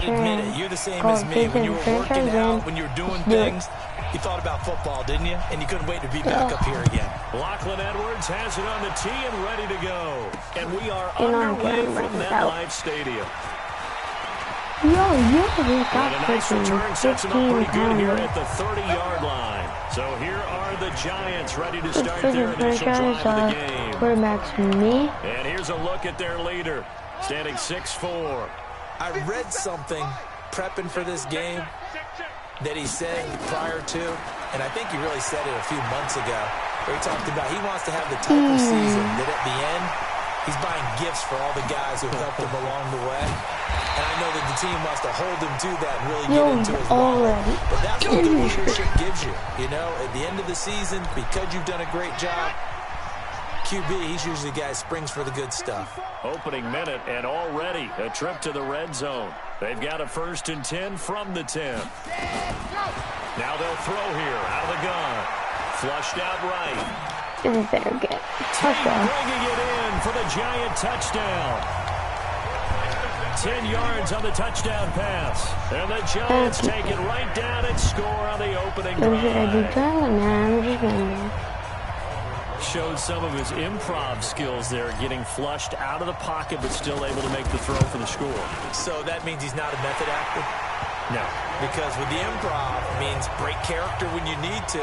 admit it. You're the same as me. When you were working out, when you were doing things, you thought about football, didn't you? And you couldn't wait to be back up here again. Lachlan Edwards has it on the tee and ready to go. And we are underway from MetLife Stadium. Yo, we got a nice return, sets him up pretty good here at the 30-yard line. So here are the Giants ready to start their initial drive of the game. Quarterback's me. And here's a look at their leader, standing 6'4". I read something prepping for this game that he said prior to, and I think he really said it a few months ago, where he talked about he wants to have the type of season that at the end, he's buying gifts for all the guys who helped him along the way. And I know that the team wants to hold him to that and really get into his wallet. But that's what good leadership gives you. You know, at the end of the season, because you've done a great job, QB, he's usually the guy who springs for the good stuff. Opening minute, and already a trip to the red zone. They've got a 1st and 10 from the 10. Now they'll throw here out of the gun. Flushed out right. This is better get. Bringing it in for the Giant touchdown. 10 yards on the touchdown pass. And the Giants take it right down and score on the opening drive. Showed some of his improv skills there, getting flushed out of the pocket but still able to make the throw for the score. So that means he's not a method actor? No. Because with the improv, it means break character when you need to.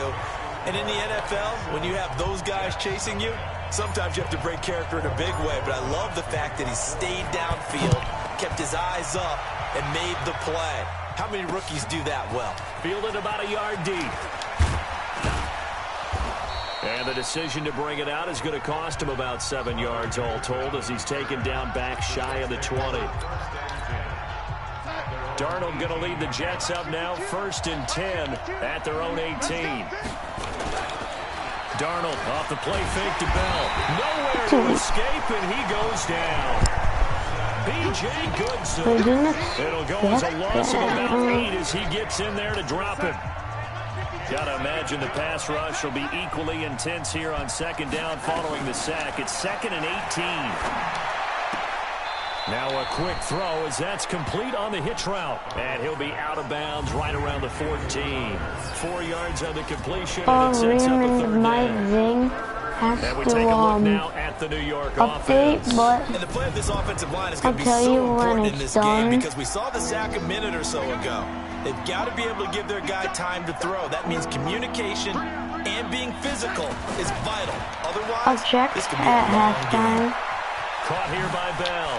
And in the NFL, when you have those guys chasing you, sometimes you have to break character in a big way. But I love the fact that he stayed downfield, kept his eyes up, and made the play. How many rookies do that well? Fielded about a yard deep. And the decision to bring it out is going to cost him about 7 yards all told as he's taken down back shy of the 20. Darnold going to lead the Jets up now, 1st and 10 at their own 18. Darnold off the play fake to Bell. Nowhere to escape, and he goes down. B.J. Goodson. It'll go as a loss of about 8 as he gets in there to drop him. Got to imagine the pass rush will be equally intense here on 2nd down following the sack. It's 2nd and 18. Now a quick throw as that's complete on the hitch route. And he'll be out of bounds right around the 14. 4 yards on the completion, and it sets up a 3rd down. And we take a look now at the New York offense. And the play of this offensive line is going to be so important in this game because we saw the sack a minute or so ago. They've got to be able to give their guy time to throw. That means communication and being physical is vital. Otherwise, this could be a long game. Caught here by Bell.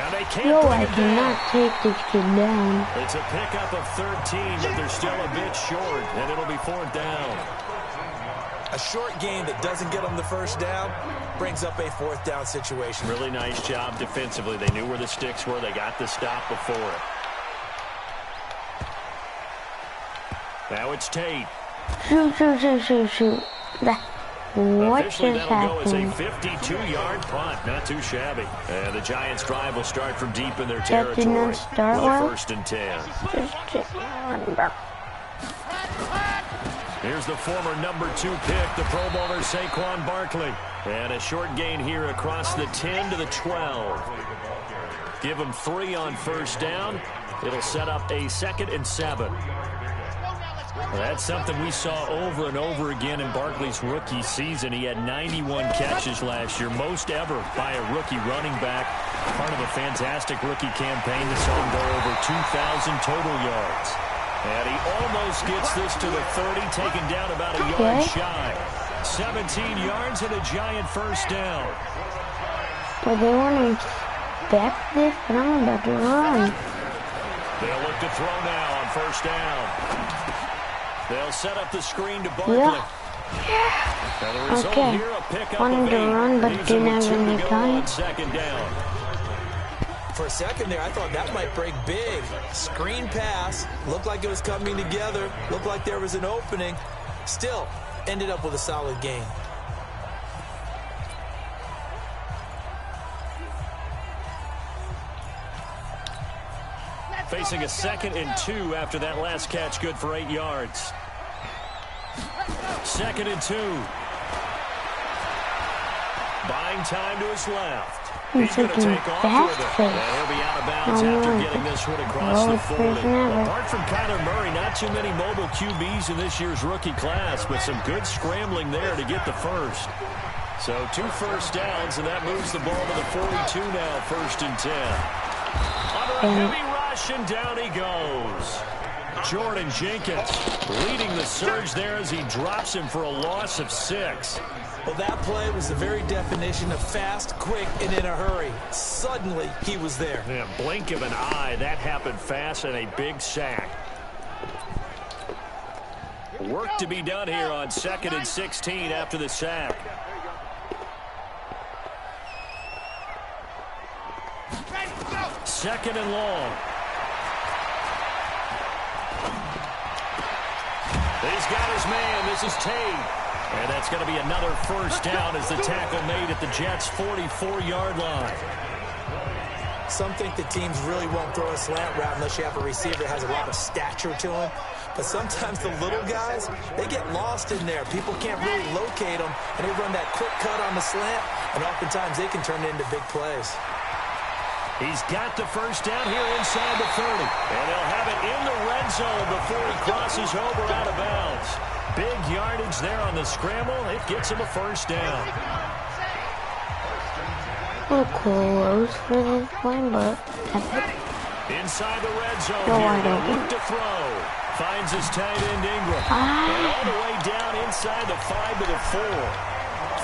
Now they can't I cannot take this kid down. It's a pickup of 13, but they're still a bit short, and it'll be 4th down. A short game that doesn't get them the 1st down brings up a 4th down situation. Really nice job defensively. They knew where the sticks were. They got the stop before it. Now it's Tate. Shoot. What Officially, just that'll go as a happened? 52-yard punt. Not too shabby. And the Giants' drive will start from deep in their territory. That did not start with well. a 1st and 10. Here's the former number 2 pick, the Pro Bowler Saquon Barkley. And a short gain here across the 10 to the 12. Give him 3 on 1st down. It'll set up a 2nd and 7. Well, that's something we saw over and over again in Barkley's rookie season. He had 91 catches last year, most ever by a rookie running back. Part of a fantastic rookie campaign that saw him go over 2,000 total yards. And he almost gets this to the 30, taken down about a yard shy. 17 yards and a Giant 1st down. Well, they want to expect this, but I'm about to run. They'll look to throw now on 1st down. They'll set up the screen to Barkley. Now the result here, a pickup Wanted to run, but didn't have any time. 2nd down. For a second there, I thought that might break big. Screen pass. Looked like it was coming together. Looked like there was an opening. Still, ended up with a solid game. Facing a 2nd and 2 after that last catch, good for 8 yards. 2nd and 2. Buying time to his left. He's going to take off with it. And he'll be out of bounds after getting this one across the 40. Apart from Kyler Murray, not too many mobile QBs in this year's rookie class, but some good scrambling there to get the first. So 2 first downs, and that moves the ball to the 42 now, 1st and 10. Under a heavy rush, and down he goes. Jordan Jenkins leading the surge there as he drops him for a loss of 6. Well, that play was the very definition of fast, quick, and in a hurry. Suddenly, he was there. Yeah, blink of an eye, that happened fast, and a big sack. Work to be done here on 2nd and 16 after the sack. Second and long. He's got his man. This is Tate. And that's going to be another first down as the tackle made at the Jets' 44-yard line. Some think the teams really won't throw a slant route unless you have a receiver that has a lot of stature to him. But sometimes the little guys, they get lost in there. People can't really locate them, and they run that quick cut on the slant, and oftentimes they can turn it into big plays. He's got the first down here inside the 30. And they'll have it in the red zone before he crosses over out of bounds. Big yardage there on the scramble. It gets him a first down. A little close for this one, but inside the red zone here. They'll look to throw. Finds his tight end Ingram. And all the way down inside the 5 to the 4.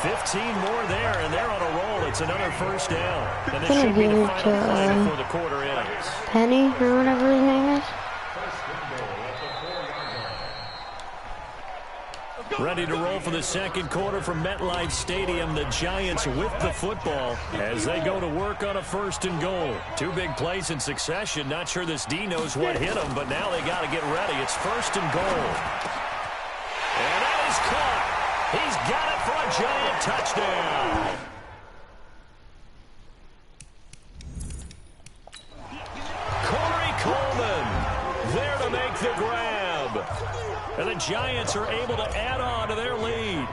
15 more there, and they're on a roll. It's another first down. And this should be the final play before the quarter ends. Penny, or whatever his name is. Ready to roll for the second quarter from MetLife Stadium. The Giants with the football as they go to work on a 1st and goal. 2 big plays in succession. Not sure this D knows what hit him, but now they got to get ready. It's 1st and goal. And that is caught. He's got it for a Giant touchdown. Corey Coleman there to make the grab. And the Giants are able to add on to their lead.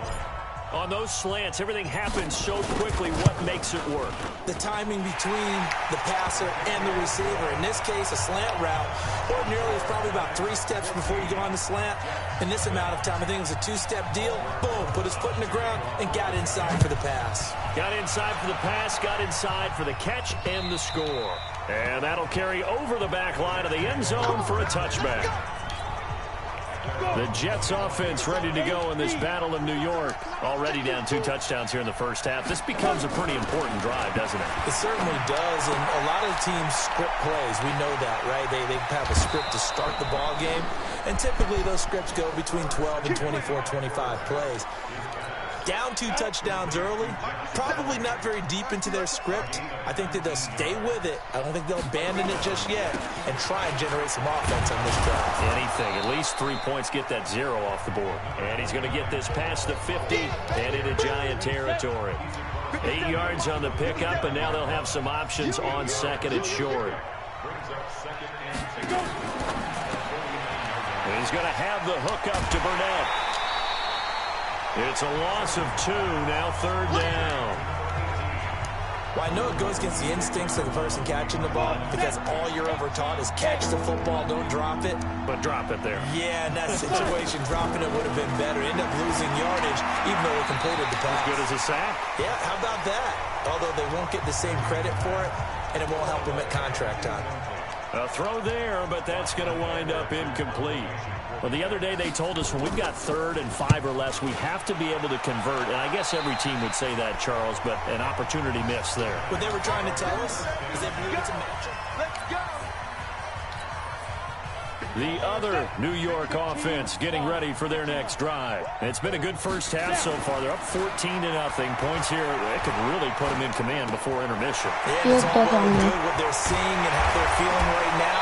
On those slants, everything happens so quickly. What makes it work? The timing between the passer and the receiver. In this case, a slant route. Ordinarily, it's probably about 3 steps before you go on the slant. In this amount of time, I think it was a 2-step deal. Boom, put his foot in the ground and got inside for the pass. Got inside for the pass, got inside for the catch and the score. And that'll carry over the back line of the end zone for a touchback. The Jets offense ready to go in this battle in New York. Already down 2 touchdowns here in the first half. This becomes a pretty important drive, doesn't it? It certainly does, and a lot of the teams script plays. We know that, right? They have a script to start the ball game, and typically those scripts go between 12 and 24, 25 plays. Down 2 touchdowns early, probably not very deep into their script. I think that they'll stay with it. I don't think they'll abandon it just yet and try and generate some offense on this drive. Anything. At least 3 points, get that 0 off the board. And he's going to get this past the 50 and into Giant territory. 8 yards on the pickup, and now they'll have some options on 2nd and short. And he's going to have the hook up to Burnett. It's a loss of 2, now 3rd down. Well, I know it goes against the instincts of the person catching the ball because all you're ever taught is catch the football, don't drop it. But drop it there. Yeah, in that situation, dropping it would have been better. End up losing yardage, even though they completed the pass. As good as a sack? Yeah, how about that? Although they won't get the same credit for it, and it won't help them at contract time. A throw there, but that's going to wind up incomplete. Well, the other day they told us when we've got 3rd and 5 or less, we have to be able to convert. And I guess every team would say that, Charles, but an opportunity missed there. What they were trying to tell us is they believe it's a matchup. Let's go! The other New York offense getting ready for their next drive. It's been a good first half so far. They're up 14-0. Points here, they could really put them in command before intermission. Yeah, it's all well and good what they're seeing and how they're feeling right now.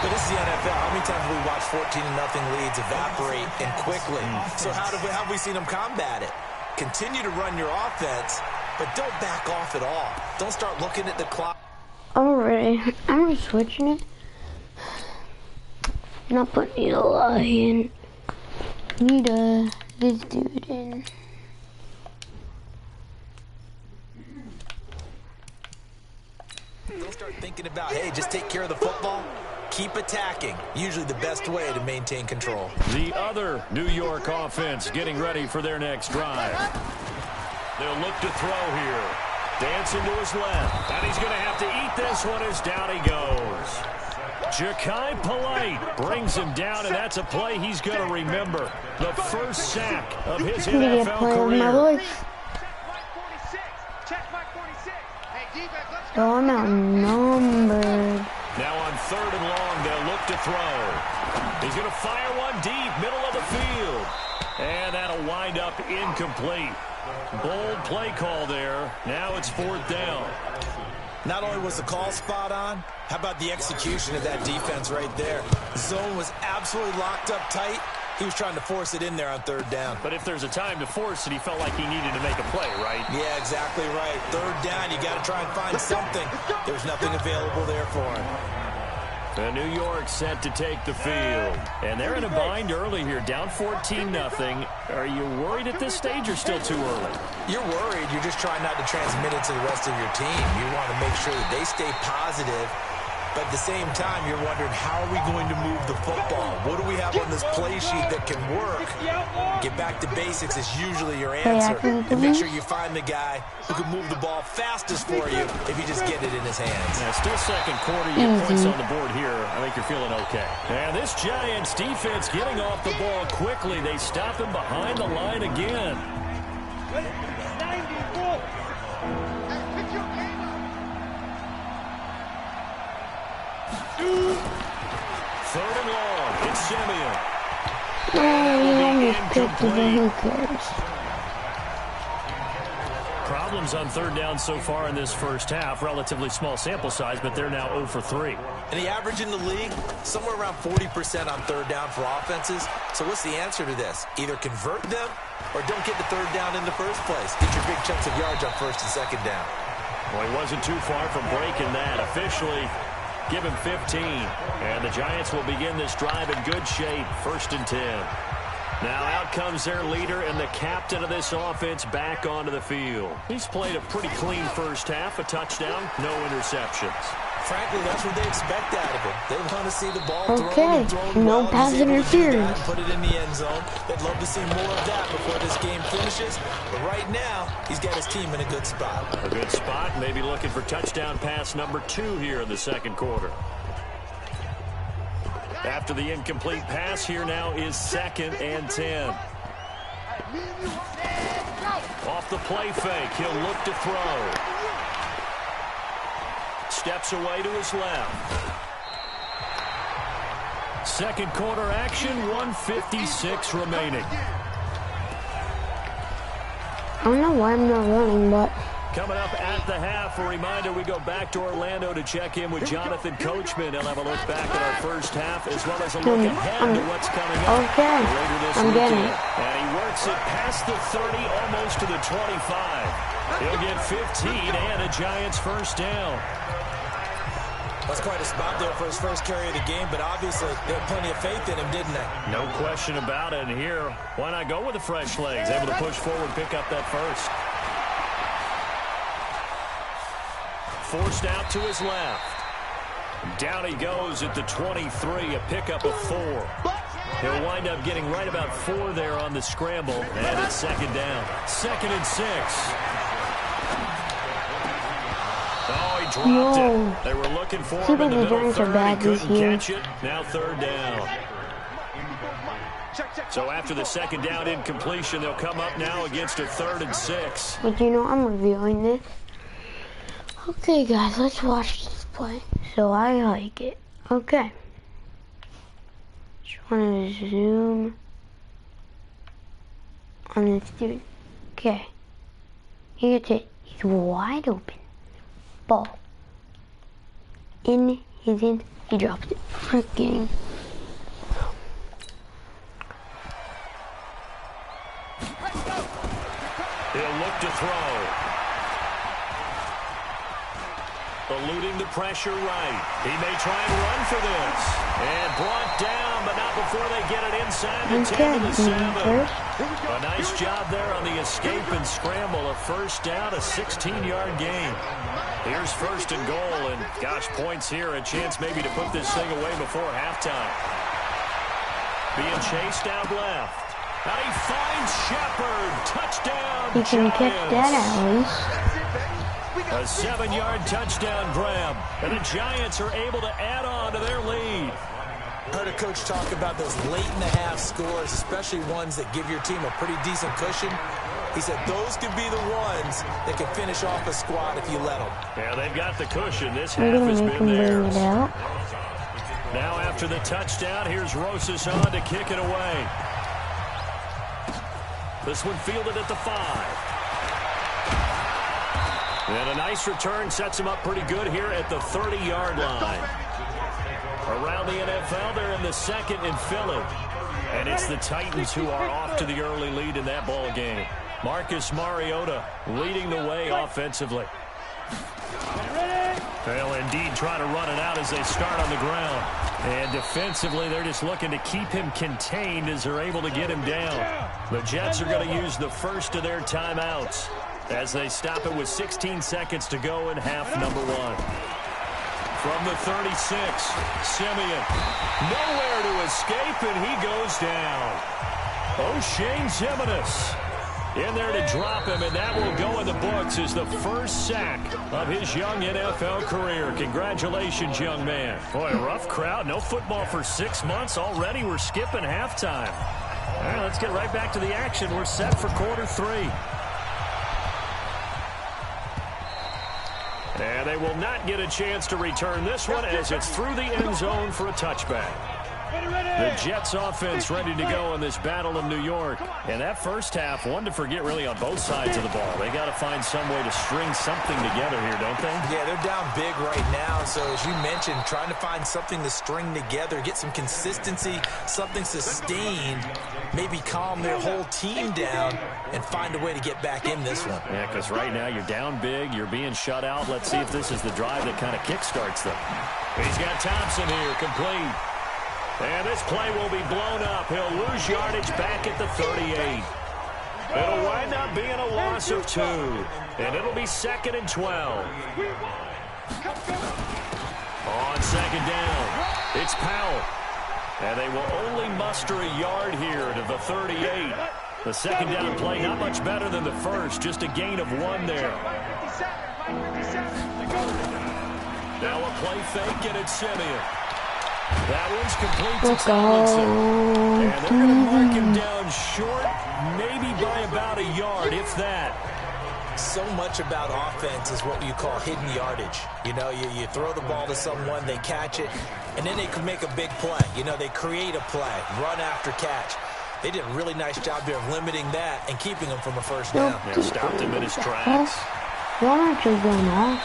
But this is the NFL. How many times have we watched 14-0 leads evaporate and quickly? So how have we seen them combat it? Continue to run your offense, but don't back off at all. Don't start looking at the clock. Alright, I'm switching it. Not putting Eli in. Need this dude in. they'll start thinking about, hey, just take care of the football, keep attacking. Usually the best way to maintain control. The other New York offense getting ready for their next drive. They'll look to throw here. Dancing to his left. And he's going to have to eat this one as down he goes. Ja'Kai Polite brings him down, and that's a play he's going to remember. The first sack of his NFL career. So I'm outnumbered. Now on 3rd and long, they'll look to throw. He's going to fire one deep, middle of the field. And that'll wind up incomplete. Bold play call there. Now it's 4th down. Not only was the call spot on, how about the execution of that defense right there? The zone was absolutely locked up tight. He was trying to force it in there on 3rd down. But if there's a time to force it, he felt like he needed to make a play, right? Yeah, exactly right. 3rd down, you got to try and find something. There's nothing available there for him. And New York set to take the field. And they're in a bind early here, down 14-0. Are you worried at this stage or still too early? You're worried. You're just trying not to transmit it to the rest of your team. You want to make sure that they stay positive. But at the same time, you're wondering, how are we going to move the football? What do we have on this play sheet that can work? Get back to basics is usually your answer. And make sure you find the guy who can move the ball fastest for you if you just get it in his hands. Yeah, still second quarter. You get points on the board here. I think you're feeling okay. And this Giants defense getting off the ball quickly. They stop him behind the line again. 3rd and long. It's Simeon. He almost picked it, but who cares? Problems on 3rd down so far in this first half. Relatively small sample size, but they're now 0 for 3. And the average in the league, somewhere around 40% on 3rd down for offenses. So what's the answer to this? Either convert them or don't get the 3rd down in the first place. Get your big chunks of yards on 1st and 2nd down. Well, he wasn't too far from breaking that. Officially, give him 15. And the Giants will begin this drive in good shape. 1st and 10. Now out comes their leader and the captain of this offense back onto the field. He's played a pretty clean first half, a touchdown, no interceptions. Frankly, that's what they expect out of him. They want to see the ball thrown no well, pass interference. Put it in the end zone. They'd love to see more of that before this game finishes. But right now, he's got his team in a good spot. A good spot, maybe looking for touchdown pass number 2 here in the second quarter. After the incomplete pass, here now is 2nd and 10. Off the play fake, he'll look to throw. Steps away to his left. Second quarter action, 1:56 remaining. I don't know why I'm not running, but... Coming up at the half, a reminder, we go back to Orlando to check in with Jonathan Coachman. He'll have a look back at our first half as well as a look ahead to what's coming up later this weekend. And he works it past the 30, almost to the 25. He'll get 15 and a Giants first down. That's quite a spot there for his first carry of the game, but obviously they had plenty of faith in him, didn't they? No question about it. And here, why not go with the fresh legs? Able to push forward, pick up that first. Forced out to his left. Down he goes at the 23, a pickup of 4. He'll wind up getting right about 4 there on the scramble, and it's 2nd down. 2nd and 6. Oh, he dropped it. They were looking for him in the middle third. He couldn't catch it. Now 3rd down. So after the 2nd down incompletion, they'll come up now against a 3rd and 6. But you know, I'm reviewing this. Okay, guys, let's watch this play. So I like it. Okay. Just want to zoom on this dude. Okay. He gets it. He's wide open. Ball. In his hand. He drops it. Freaking. He'll look to throw. Eluding the pressure right. He may try and run for this. And brought down, but not before they get it inside the 10 to the 7. A nice job there on the escape and scramble. A first down, a 16-yard gain. Here's first and goal, and gosh, points here. A chance maybe to put this thing away before halftime. Being chased out left. And he finds Shepard. Touchdown, You can catch that at least. A 7-yard touchdown grab. And the Giants are able to add on to their lead. Heard a coach talk about those late-in-the-half scores, especially ones that give your team a pretty decent cushion. He said those could be the ones that can finish off a squad if you let them. Yeah, they've got the cushion. This half has been theirs. Now after the touchdown, here's Rosas on to kick it away. This one fielded at the 5. And a nice return sets him up pretty good here at the 30-yard line. Around the NFL, they're in the second in Philly. And it's the Titans who are off to the early lead in that ball game. Marcus Mariota leading the way offensively. They'll indeed try to run it out as they start on the ground. And defensively, they're just looking to keep him contained as they're able to get him down. The Jets are going to use the first of their timeouts as they stop it with 16 seconds to go in half number 1. From the 36, Simeon. Nowhere to escape, and he goes down. O'Shane Jimenez in there to drop him, and that will go in the books as the first sack of his young NFL career. Congratulations, young man. Boy, a rough crowd. No football for 6 months. Already we're skipping halftime. All right, let's get right back to the action. We're set for quarter 3. And they will not get a chance to return this one as it's through the end zone for a touchback. The Jets offense ready to go in this battle of New York. And that first half, one to forget really on both sides of the ball. They got to find some way to string something together here, don't they? Yeah, they're down big right now. So as you mentioned, trying to find something to string together, get some consistency, something sustained, maybe calm their whole team down and find a way to get back in this one. Yeah, because right now you're down big, you're being shut out. Let's see if this is the drive that kind of kickstarts them. He's got Thompson here, complete. And this play will be blown up. He'll lose yardage back at the 38. It'll wind up being a loss of 2. And it'll be 2nd and 12. On second down, it's Powell. And they will only muster a yard here to the 38. The second down play not much better than the first, just a gain of 1 there. Now a play fake, and it's Simeon. That one's complete to Tomlinson. And they're going to mark him down short, maybe by about a yard, if that. So much about offense is what you call hidden yardage. You know, you throw the ball to someone, they catch it, and then they can make a big play. You know, they create a play, run after catch. They did a really nice job there of limiting that and keeping him from a first down. Yeah, stopped him in his tracks. Why aren't you going off?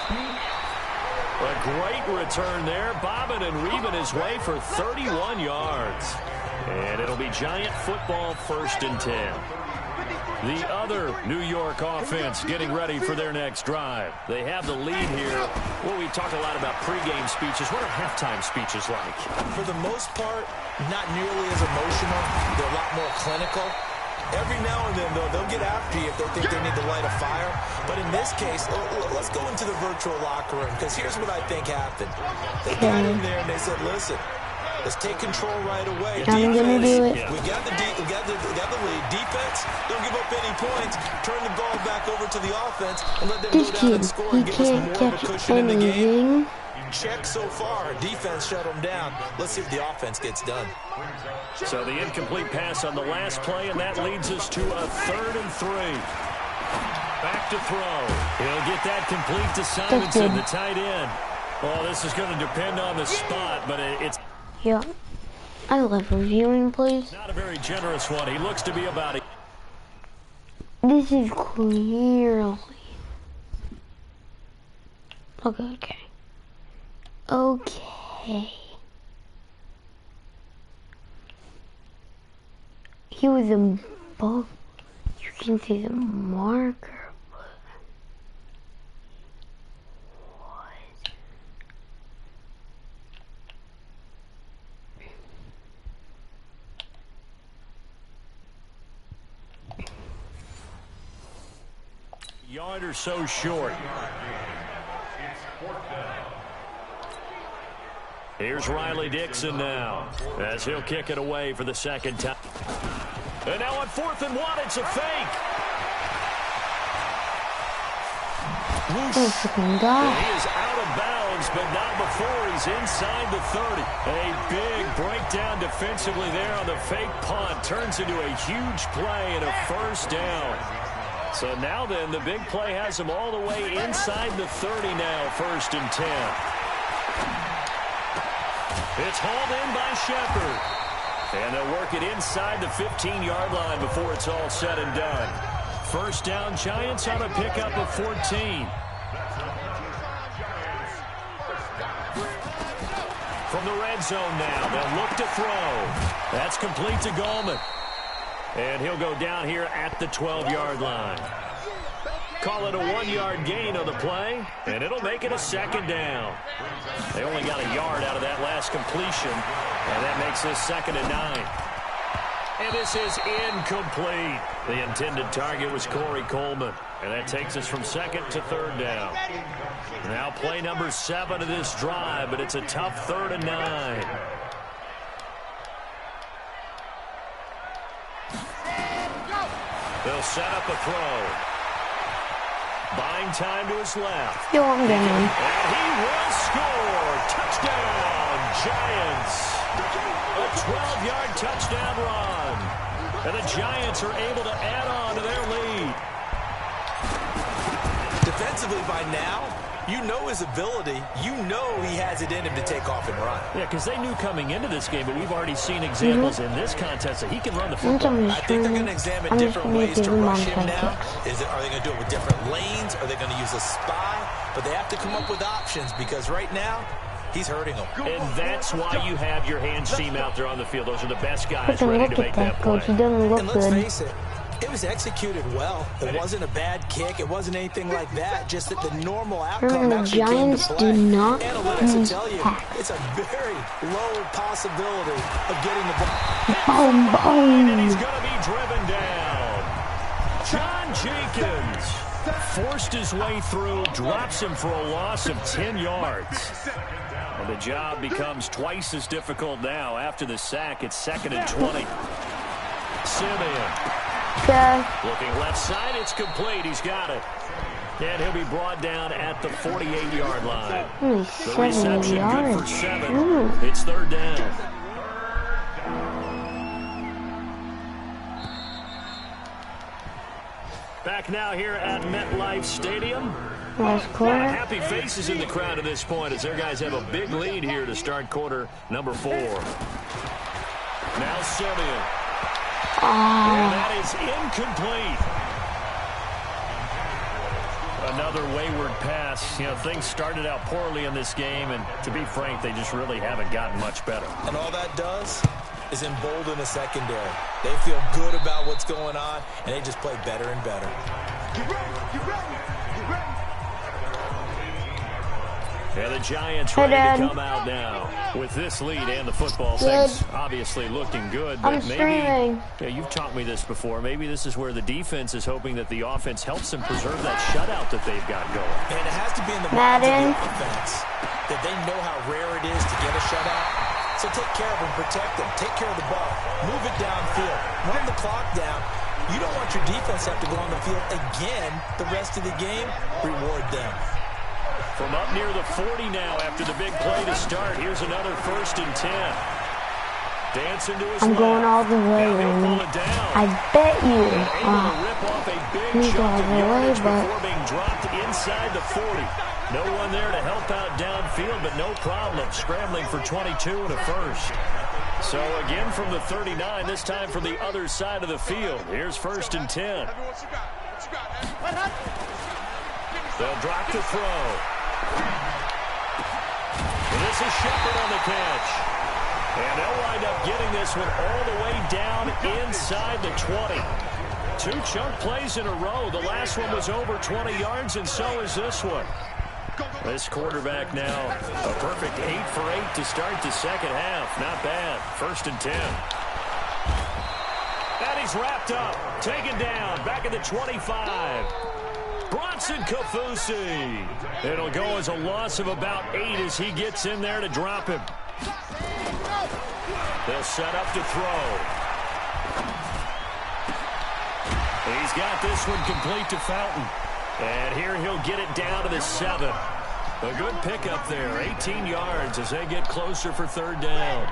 A great return there, bobbing and weaving his way for 31 yards. And it'll be Giant football, 1st and 10. The other New York offense getting ready for their next drive. They have the lead here. Well, we talk a lot about pregame speeches. What are halftime speeches like? For the most part, not nearly as emotional. They're a lot more clinical. Every now and then, though, they'll get after you if they think they need to light a fire. But in this case, let's go into the virtual locker room, because here's what I think happened. They got in there and they said, listen, let's take control right away. I'm gonna do it. We got the lead. Defense, don't give up any points. Turn the ball back over to the offense and let them This go down kid, and score he and give us can't more of a catch cushion in the game. anything. Check so far. Defense shut them down. Let's see if the offense gets done. So the incomplete pass on the last play, and that leads us to a 3rd and 3. Back to throw. He'll get that complete to Simonson, the tight end. Well, this is going to depend on the spot, but it's... Yeah. I love reviewing plays. Not a very generous one. He looks to be about it. This is clearly... Okay. He was above. You can see the marker, but what? Yard or so short. Here's Riley Dixon now, as he'll kick it away for the second time. And now on 4th and 1, it's a fake. And he is out of bounds, but not before he's inside the 30. A big breakdown defensively there on the fake punt. Turns into a huge play and a first down. So now then, the big play has him all the way inside the 30 now, 1st and 10. It's hauled in by Shepard. And they'll work it inside the 15-yard line before it's all said and done. First down, Giants on a pickup of 14. From the red zone now, they'll look to throw. That's complete to Gallman. And he'll go down here at the 12-yard line. Call it a 1-yard gain on the play, and it'll make it a second down. They only got a yard out of that last completion, and that makes this 2nd and 9. And this is incomplete. The intended target was Corey Coleman, and that takes us from 2nd to 3rd down. Now play number 7 of this drive, but it's a tough 3rd and 9. They'll set up a throw. Buying time to his left. I'm going. And he will score. Touchdown, Giants. A 12-yard touchdown run. And the Giants are able to add on to their lead. Defensively by now, you know his ability. You know he has it in him to take off and run. Yeah, because they knew coming into this game, but we've already seen examples in this contest that he can run the football. I think they're going to examine different ways to rush him now. Are they going to do it with different lanes? Are they going to use a spy? But they have to come up with options because right now, he's hurting them. And that's why you have your hands team out there on the field. Those are the best guys ready to make that play. And let's face it, it was executed well. It wasn't a bad kick. It wasn't anything like that. Just that the normal outcome actually came to play. Analytics will tell you it's a very low possibility of getting the ball. And he's going to be driven down. John Jenkins forced his way through, drops him for a loss of 10 yards. And the job becomes twice as difficult now after the sack. It's 2nd and 20. Simeon. Looking left side, it's complete. He's got it. And he'll be brought down at the 48-yard line. The reception good for 7. It's 3rd down. Back now here at MetLife Stadium. Happy faces in the crowd at this point as their guys have a big lead here to start quarter number 4. Now Simeon. And that is incomplete. Another wayward pass. You know, things started out poorly in this game, and to be frank, they just really haven't gotten much better. And all that does is embolden the secondary. They feel good about what's going on, and they just play better and better. Get ready, get ready, get ready. And the Giants ready to come out now with this lead and the football. Things obviously looking good, but maybe you've taught me this before. Maybe this is where the defense is hoping that the offense helps them preserve that shutout that they've got going. And it has to be in the minds of the offense that they know how rare it is to get a shutout. So take care of them, protect them, take care of the ball, move it downfield, run the clock down. You don't want your defense to have to go on the field again the rest of the game. Reward them. From up near the 40 now after the big play to start. Here's another 1st and 10. Dancing to his I'm left. going all the way, Pull it down. I bet you. Able to rip off a big chunk of yardage before being dropped inside the 40. No one there to help out downfield, but no problem scrambling for 22 and a first. So again from the 39, this time from the other side of the field. Here's 1st and 10. They'll drop to throw. And this is Shepard on the catch. And they'll wind up getting this one all the way down inside the 20. 2 chunk plays in a row. The last one was over 20 yards, and so is this one. This quarterback now, a perfect 8 for 8 to start the second half. Not bad. 1st and 10. And he's wrapped up, taken down, back at the 25. Bronson Kafusi. It'll go as a loss of about 8 as he gets in there to drop him. They'll set up to throw. He's got this one complete to Fountain. And here he'll get it down to the 7. A good pickup there, 18 yards as they get closer for third down.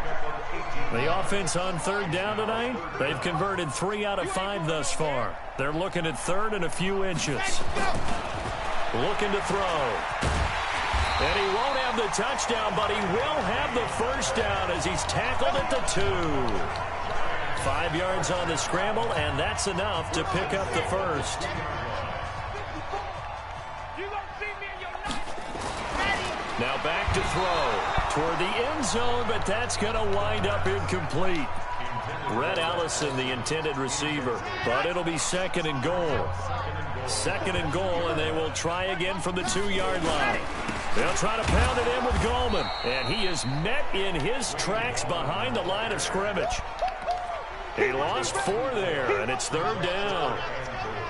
The offense on third down tonight, they've converted 3 out of 5 thus far. They're looking at third and a few inches. Looking to throw. And he won't have the touchdown, but he will have the first down as he's tackled at the 2. 5 yards on the scramble, and that's enough to pick up the first. Now back to throw toward the end zone, but that's going to wind up incomplete. Red Allison, the intended receiver, but it'll be second and goal. Second and goal, and they will try again from the 2-yard line. They'll try to pound it in with Goldman, and he is met in his tracks behind the line of scrimmage. He lost 4 there, and it's third down.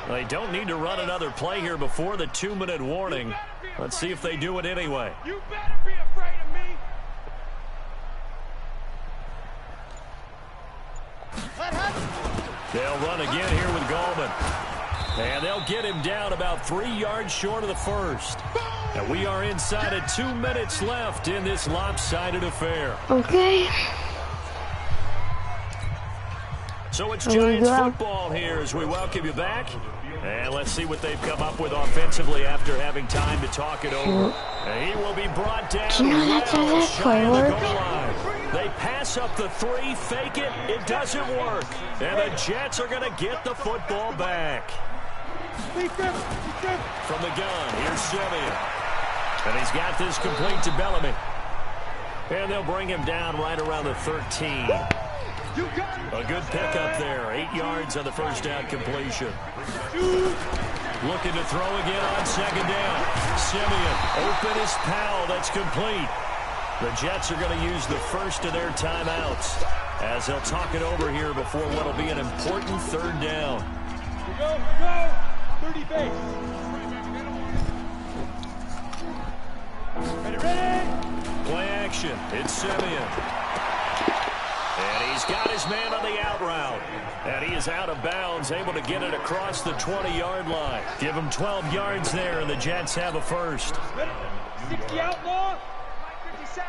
They don't need to run another play here before the 2-minute warning. Let's see if they do it anyway. You better be afraid of me. They'll run again here with Goldman. And they'll get him down about 3 yards short of the first. And we are inside of 2 minutes left in this lopsided affair. Okay. So it's Giants football here as we welcome you back. And let's see what they've come up with offensively after having time to talk it over. And he will be brought down well shy of the goal line. They pass up the 3, fake it, it doesn't work. And the Jets are going to get the football back. From the gun, here's Simeon. And he's got this complete to Bellamy. And they'll bring him down right around the 13. A good pickup there. 8 yards on the first down completion. Looking to throw again on second down. Simeon, open as Powell. That's complete. The Jets are going to use the first of their timeouts as they'll talk it over here before what will be an important third down. Here we go. 30 base. Ready. Play action. It's Simeon. And he's got his man on the out route. And he is out of bounds, able to get it across the 20-yard line. Give him 12 yards there, and the Jets have a first. 60 outlaw. 57.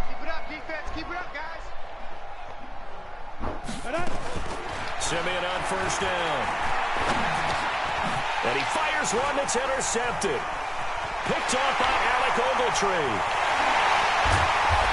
Keep it up, defense. Keep it up, guys. Simeon on first down. And he fires one that's intercepted. Picked off by Alec Ogletree.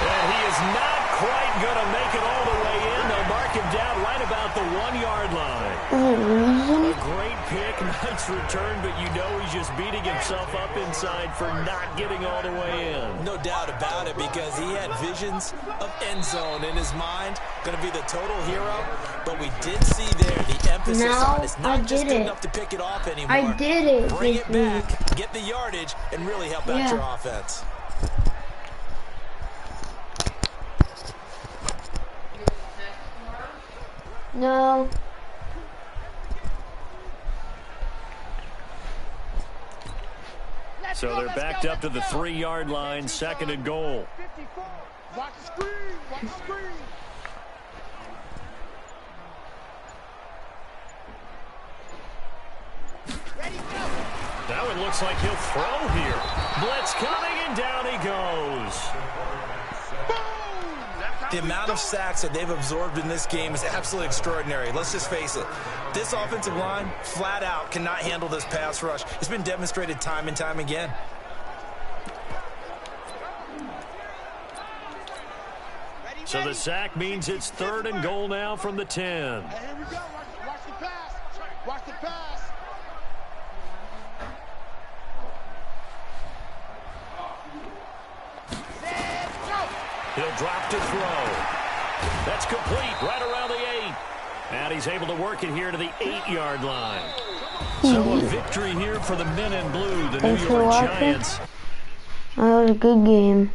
And he is not quite going to make it all the way in. They'll mark him down right about the 1-yard line. A great pick, nice return, but you know he's just beating himself up inside for not getting all the way in. No doubt about it, because he had visions of end zone in his mind. Going to be the total hero, but we did see there the emphasis on it's not just good enough to pick it off anymore. I did it. Bring it back, get the yardage, and really help out your offense. No. So they're backed up to the 3-yard line, second and goal. 54. Watch the screen. Watch the screen. Ready, go. Now it looks like he'll throw here. Blitz coming, and down he goes. The amount of sacks that they've absorbed in this game is absolutely extraordinary. Let's just face it. This offensive line, flat out, cannot handle this pass rush. It's been demonstrated time and time again. So the sack means it's third and goal now from the 10. Hey, here we go. Watch the pass. Watch the pass. He'll drop to throw. That's complete right around the 8. And he's able to work it here to the 8-yard line. So a victory here for the men in blue, the New York Giants. That was a good game.